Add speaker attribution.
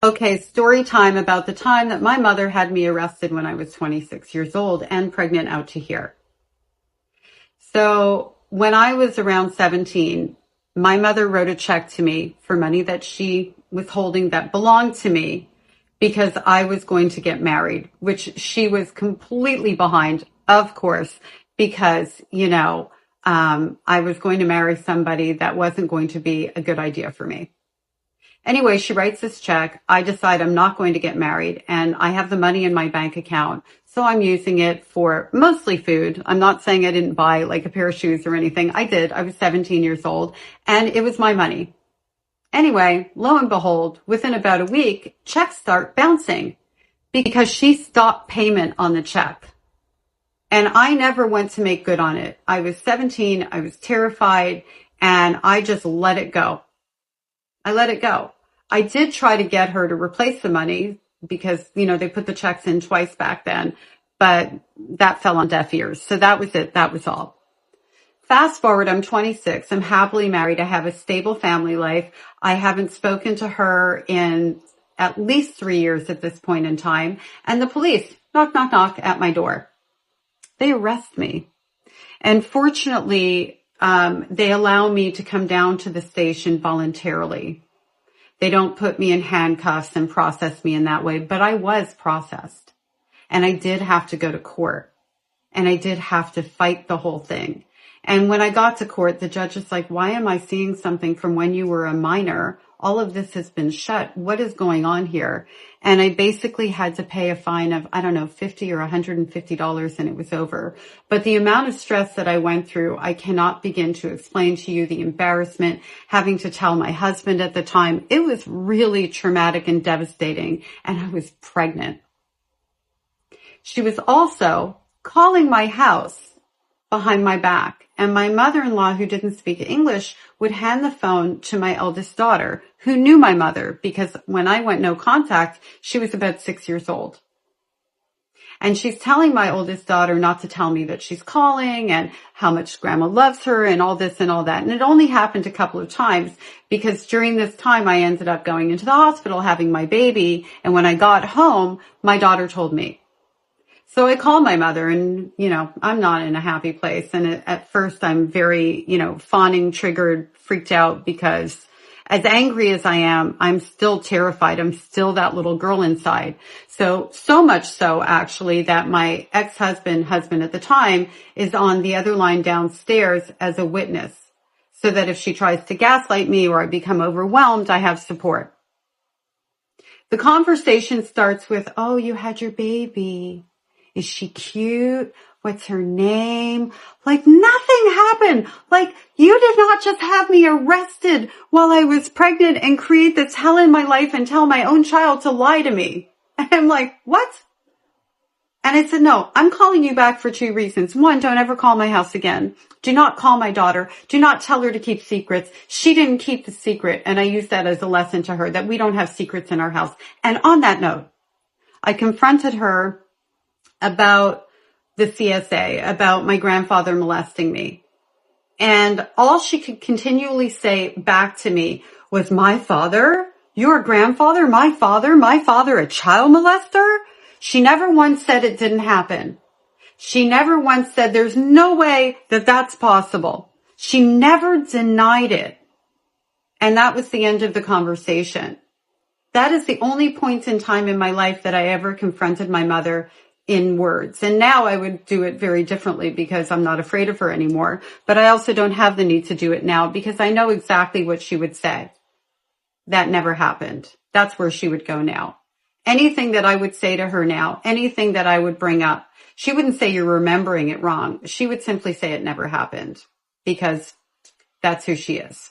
Speaker 1: Okay, story time about the time that my mother had me arrested when I was 26 years old and pregnant out to here. So when I was around 17, my mother wrote a check to me for money that she was holding that belonged to me because I was going to get married, which she was completely behind, of course, because, I was going to marry somebody that wasn't going to be a good idea for me. Anyway, she writes this check. I decide I'm not going to get married and I have the money in my bank account. So I'm using it for mostly food. I'm not saying I didn't buy like a pair of shoes or anything. I did. I was 17 years old and it was my money. Anyway, lo and behold, within about a week, checks start bouncing because she stopped payment on the check. And I never went to make good on it. I was 17. I was terrified and I just let it go. I let it go. I did try to get her to replace the money because, they put the checks in twice back then, but that fell on deaf ears. So that was it. That was all. Fast forward, I'm 26. I'm happily married. I have a stable family life. I haven't spoken to her in at least 3 years at this point in time. And the police knock, knock, knock at my door. They arrest me. And fortunately, they allow me to come down to the station voluntarily. They don't put me in handcuffs and process me in that way, but I was processed and I did have to go to court and I did have to fight the whole thing. And when I got to court, the judge was like, why am I seeing something from when you were a minor? All of this has been shut. What is going on here? And I basically had to pay a fine of, $50 or $150 and it was over. But the amount of stress that I went through, I cannot begin to explain to you. The embarrassment, having to tell my husband at the time, it was really traumatic and devastating. And I was pregnant. She was also calling my house behind my back. And my mother-in-law, who didn't speak English, would hand the phone to my eldest daughter, who knew my mother, because when I went no contact, she was about 6 years old. And she's telling my oldest daughter not to tell me that she's calling and how much grandma loves her and all this and all that. And it only happened a couple of times because during this time, I ended up going into the hospital, having my baby. And when I got home, my daughter told me. So I called my mother and, I'm not in a happy place. And at first I'm very, fawning, triggered, freaked out because as angry as I am, I'm still terrified. I'm still that little girl inside. So much so actually that my husband at the time is on the other line downstairs as a witness so that if she tries to gaslight me or I become overwhelmed, I have support. The conversation starts with, oh, you had your baby. Is she cute? What's her name? Like nothing happened. Like you did not just have me arrested while I was pregnant and create this hell in my life and tell my own child to lie to me. And I'm like, what? And I said, no, I'm calling you back for 2 reasons. One, don't ever call my house again. Do not call my daughter. Do not tell her to keep secrets. She didn't keep the secret. And I used that as a lesson to her that we don't have secrets in our house. And on that note, I confronted her about the CSA, about my grandfather molesting me. And all she could continually say back to me was, my father? Your grandfather? My father, a child molester? She never once said it didn't happen. She never once said there's no way that that's possible. She never denied it. And that was the end of the conversation. That is the only point in time in my life that I ever confronted my mother in words. And now I would do it very differently because I'm not afraid of her anymore. But I also don't have the need to do it now because I know exactly what she would say. That never happened. That's where she would go now. Anything that I would say to her now, anything that I would bring up, she wouldn't say you're remembering it wrong. She would simply say it never happened because that's who she is.